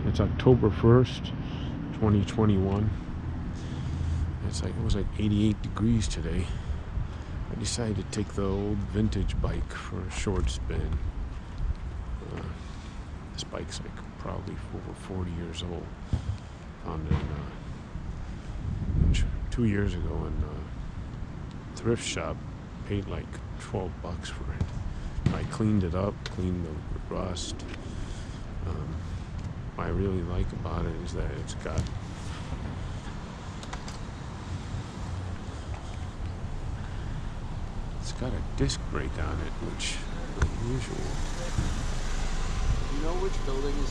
It's October 1st, 2021. It was like 88 degrees today. I decided to take the old vintage bike for a short spin. This bike's like probably over 40 years old. Found it 2 years ago in a thrift shop. Paid like $12 for it. I cleaned it up, cleaned the rust. What I really like about it is that it's got a disc brake on it, which is unusual. You know which building is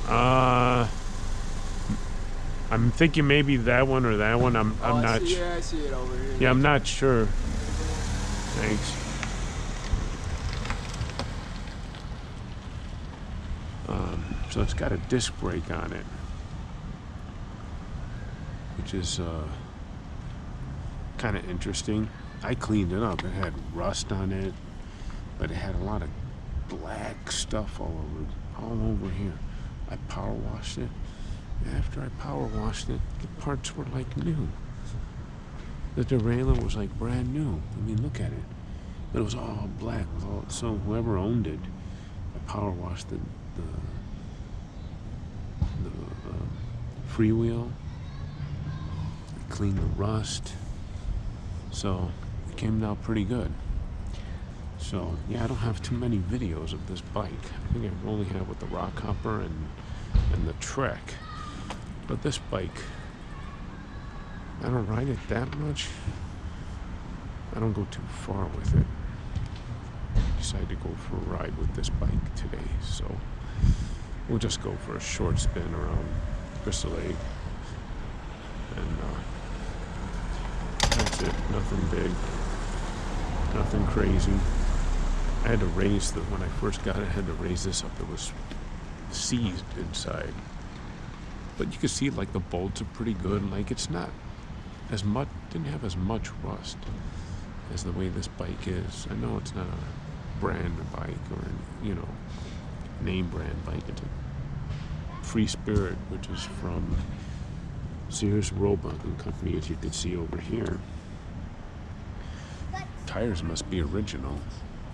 225? I'm thinking maybe that one or that one. I'm not sure. Yeah, I see it over here. Yeah, I'm not sure. Thanks. So it's got a disc brake on it, which is kind of interesting. I cleaned it up. It had rust on it, but it had a lot of black stuff all over here. I power washed it. After I power washed it, the parts were like new. The derailleur was like brand new. I mean, look at it. But it was all black. So whoever owned it, I power washed the freewheel. I cleaned the rust. So it came out pretty good. So yeah, I don't have too many videos of this bike. I think I only have with the Rockhopper and the Trek. But this bike, I don't ride it that much. I don't go too far with it. I decided to go for a ride with this bike today, so we'll just go for a short spin around Crystal Lake. And that's it. Nothing big. Nothing crazy. I had to raise when I first got it, I had to raise this up. It was seized inside. But you can see like the bolts are pretty good. Like it's not as much, didn't have as much rust as the way this bike is. I know it's not a brand bike or, name brand bike. It's a Free Spirit, which is from Sears Roebuck and Company, as you can see over here. Tires must be original.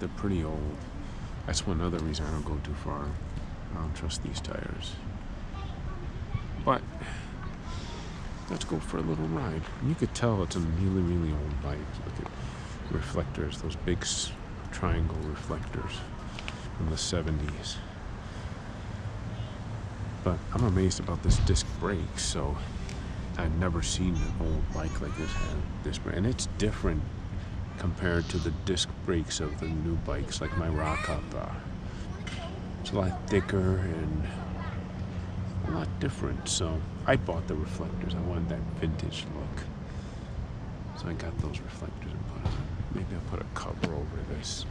They're pretty old. That's one other reason I don't go too far. I don't trust these tires. But let's go for a little ride. And you could tell it's a really, really old bike. Look at reflectors, those big triangle reflectors from the 70s. But I'm amazed about this disc brake. So I've never seen an old bike like this have disc brake, and it's different compared to the disc brakes of the new bikes like my Rockhopper. It's a lot thicker and a lot different. So I bought the reflectors. I wanted that vintage look, so I got those reflectors and put on. Maybe I'll put a cover over this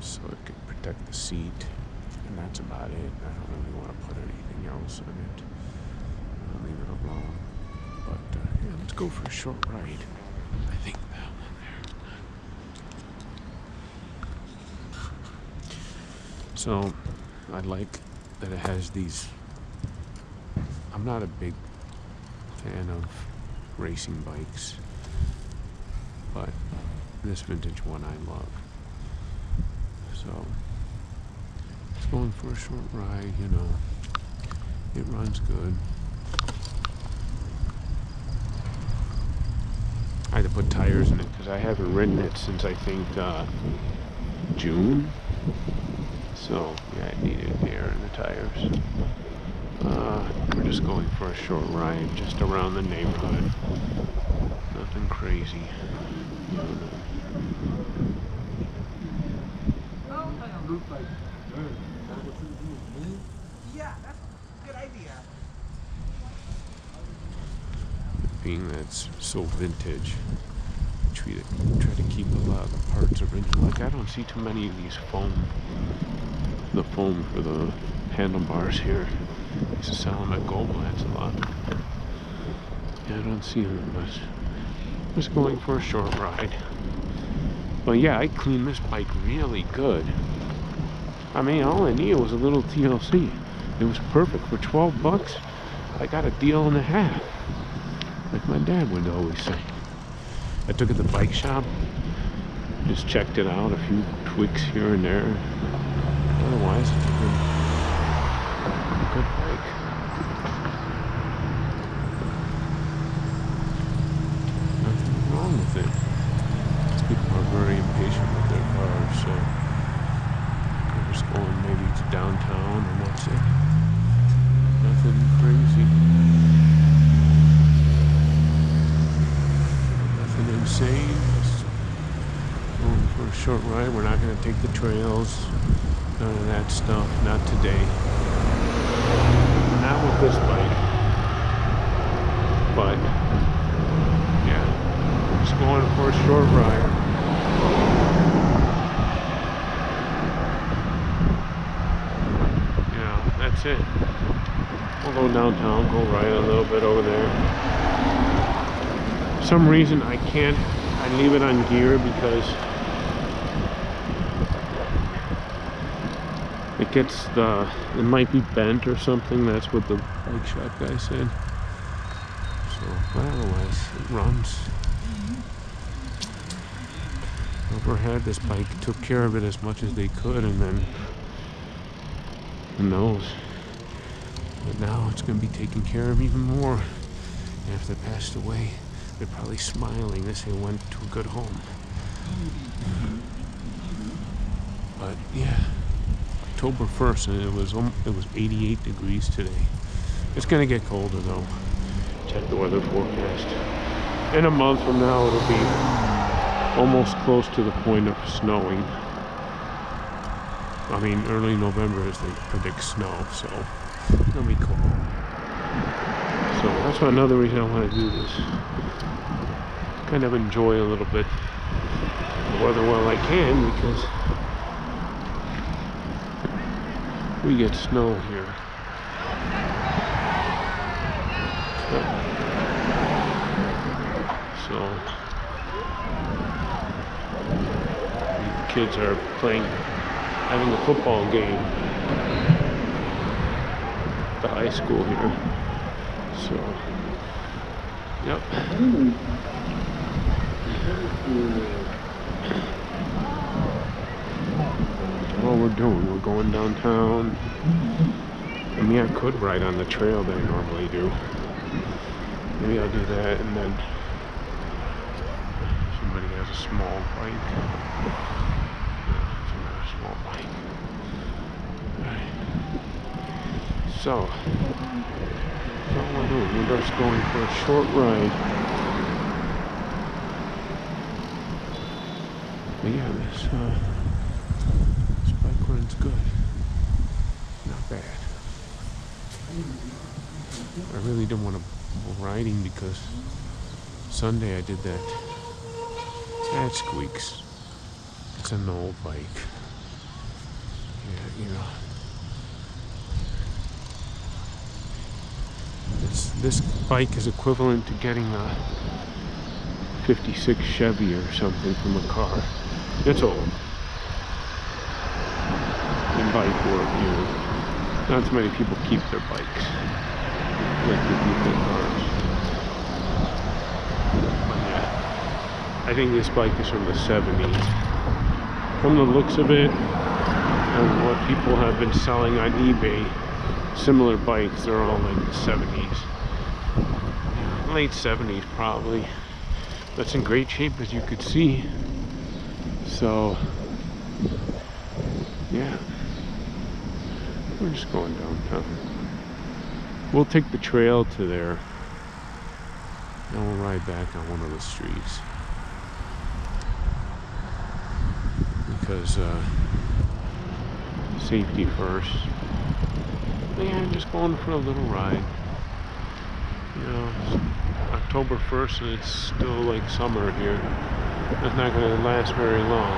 so it can protect the seat, and that's about it. I don't really want to put anything else on it. I'll leave it alone. But yeah, let's go for a short ride. I think that one there. So I like that it has these. I'm not a big fan of racing bikes, but this vintage one I love. So it's going for a short ride, It runs good. I had to put tires in it because I haven't ridden it since I think June. So yeah, I needed air in the tires. We're just going for a short ride just around the neighborhood. Nothing crazy. Yeah, that's a good idea. Being that it's so vintage, try to keep a lot of the parts original. Like I don't see too many of these the foam for the handlebars here. I used to sell them at Goldblatt's a lot. Yeah, I don't see them much. Just going for a short ride. But yeah, I cleaned this bike really good. I mean, all I needed was a little TLC. It was perfect. For 12 bucks, I got a deal and a half. Like my dad would always say. I took it to the bike shop, just checked it out, a few tweaks here and there. Otherwise, it's a good bike. Nothing wrong with it. People are very impatient with their cars, so they're just going maybe to downtown and that's it. Nothing crazy. Nothing insane. Just going for a short ride. We're not going to take the trails. None of that stuff. Not today. Not with this bike. But, yeah. We're just going for a short ride. Yeah, that's it. We'll go downtown, go ride a little bit over there. For some reason I leave it on gear because it might be bent or something. That's what the bike shop guy said. So, but otherwise it runs. Whoever had this bike took care of it as much as they could, and then who knows? But now it's going to be taken care of even more. And if they passed away, they're probably smiling. They say went to a good home. But yeah, October 1st, and it was 88 degrees today. It's going to get colder though. Check the weather forecast. In a month from now, it'll be almost close to the point of snowing. I mean, early November as they predict snow, so it'll be cool. So that's another reason I want to do this. Kind of enjoy a little bit the weather while I can, because we get snow here. So the kids are having a football game at the high school here. So, yep. That's what we're doing. We're going downtown. I mean, I could ride on the trail that I normally do. Maybe I'll do that, and then somebody has a small bike. Yeah, another small bike. Alright. So, that's all we're doing. We're just going for a short ride. But yeah, this bike runs good. Not bad. I really didn't want to go riding because Sunday I did that squeaks. It's an old bike. Yeah, you know. This bike is equivalent to getting a 56 Chevy or something from a car. It's old. In bike world, you know, not too many people keep their bikes like they keep their cars. But yeah, I think this bike is from the 70s. From the looks of it and what people have been selling on eBay, similar bikes, they're all like the 70s. Late 70s probably. That's in great shape, as you could see. So yeah, we're just going downtown. We'll take the trail to there and we'll ride back on one of the streets, because safety first. But yeah, I'm just going for a little ride. You know, it's October 1st and it's still like summer here. It's not going to last very long.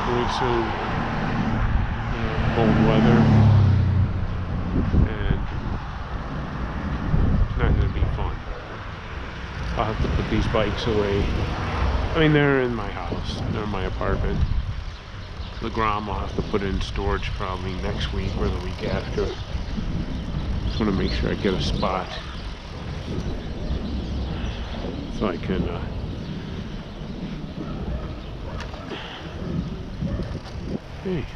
Very soon, cold weather, and it's not going to be fun. I'll have to put these bikes away I mean, they're in my house. They're in my apartment. The Grom I'll have to put in storage probably next week or the week after. Just want to make sure I get a spot so I can hey.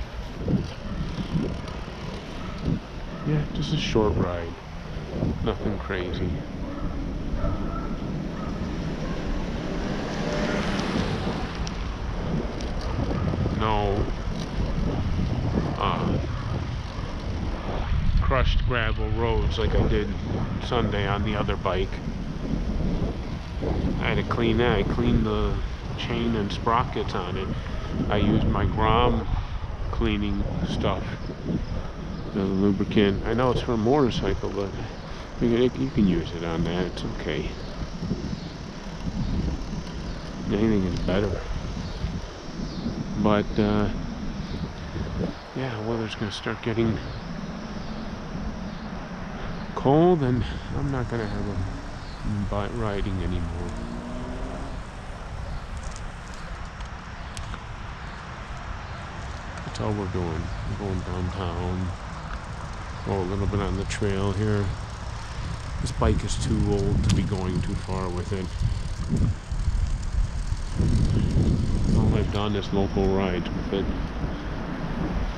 Yeah, just a short ride. Nothing crazy. No crushed gravel roads like I did Sunday on the other bike. I had to clean that. I cleaned the chain and sprockets on it. I used my Grom cleaning stuff, the lubricant. I know it's for a motorcycle, but you can use it on that. It's okay. Anything is better. But yeah, weather's gonna start getting cold, and I'm not gonna have a riding anymore. That's all we're doing. We're going downtown. Go a little bit on the trail here. This bike is too old to be going too far with it. All I've done is local rides with it.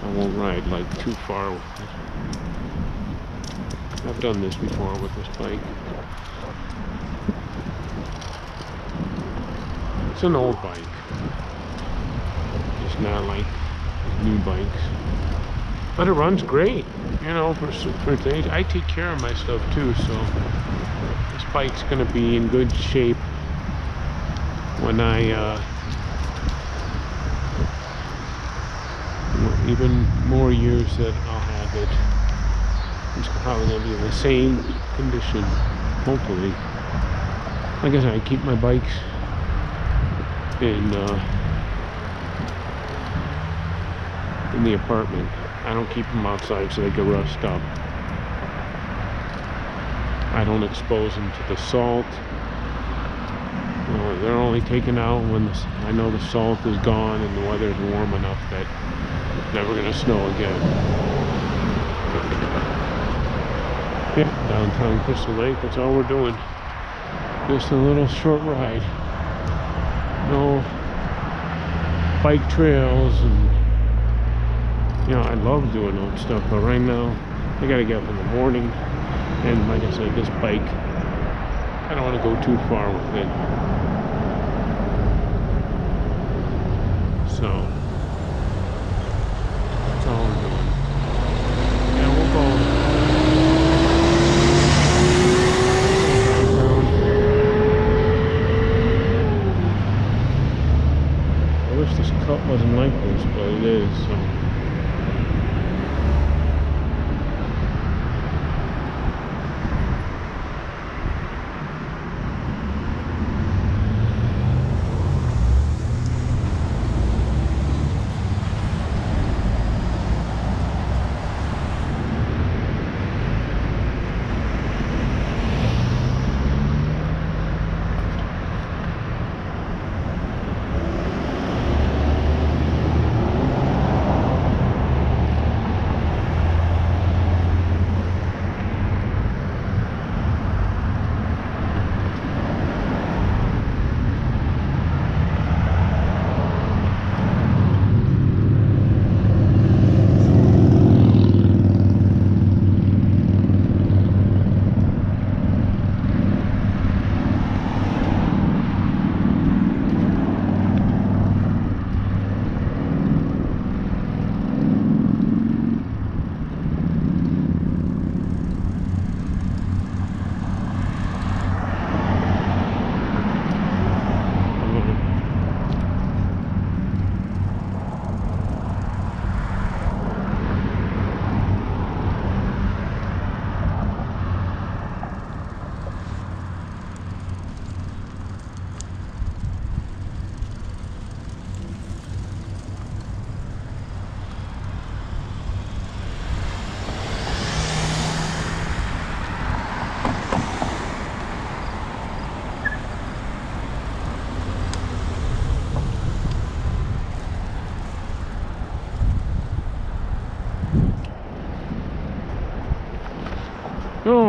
I won't ride like too far with it. I've done this before with this bike. It's an old bike. It's not like new bikes. But it runs great, you know, for its age. I take care of my stuff too, so this bike's gonna be in good shape when I even more years that I'll have it. It's probably gonna be in the same condition, hopefully. Like I said, I keep my bikes in the apartment. I don't keep them outside so they get rust up. I don't expose them to the salt. They're only taken out when I know the salt is gone and the weather's warm enough that it's never gonna snow again. Yeah, downtown Crystal Lake, that's all we're doing. Just a little short ride. No bike trails, and you know, I love doing all that stuff, but right now I gotta get up in the morning, and like I said, this bike, I don't want to go too far with it. So that's all we're doing. Yeah, we'll go. I wish this cut wasn't like this, but it is, so.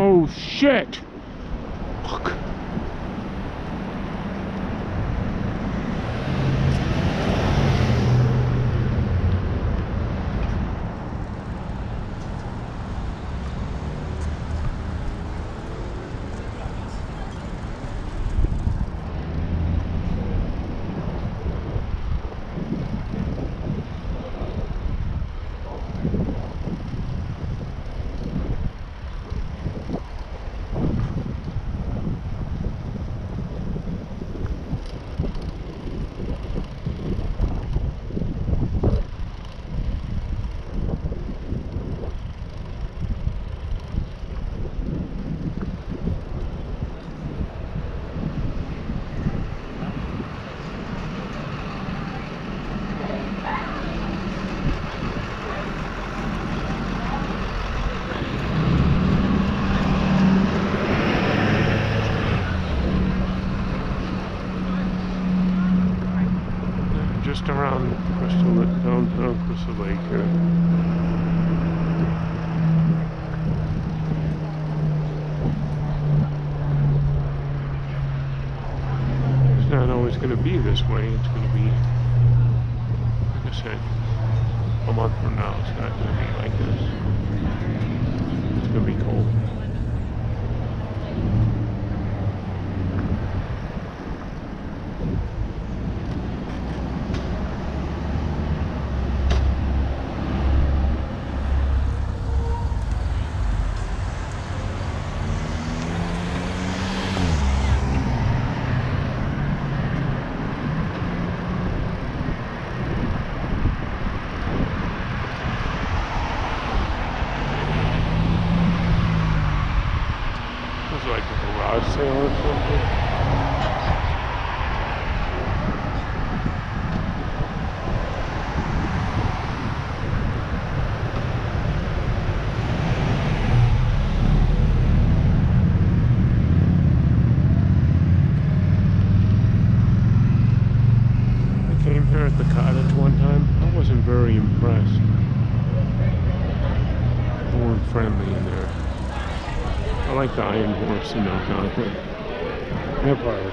Oh shit! Fuck. Just around downtown Crystal Lake here. It's not always going to be this way. It's going to be, like I said, a month from now. It's not going to be like this. It's going to be cold. Like a garage sale or something. I came here at the cottage one time. I wasn't very impressed. They weren't friendly in there. I like the Iron Horse in Algonquin. Empire.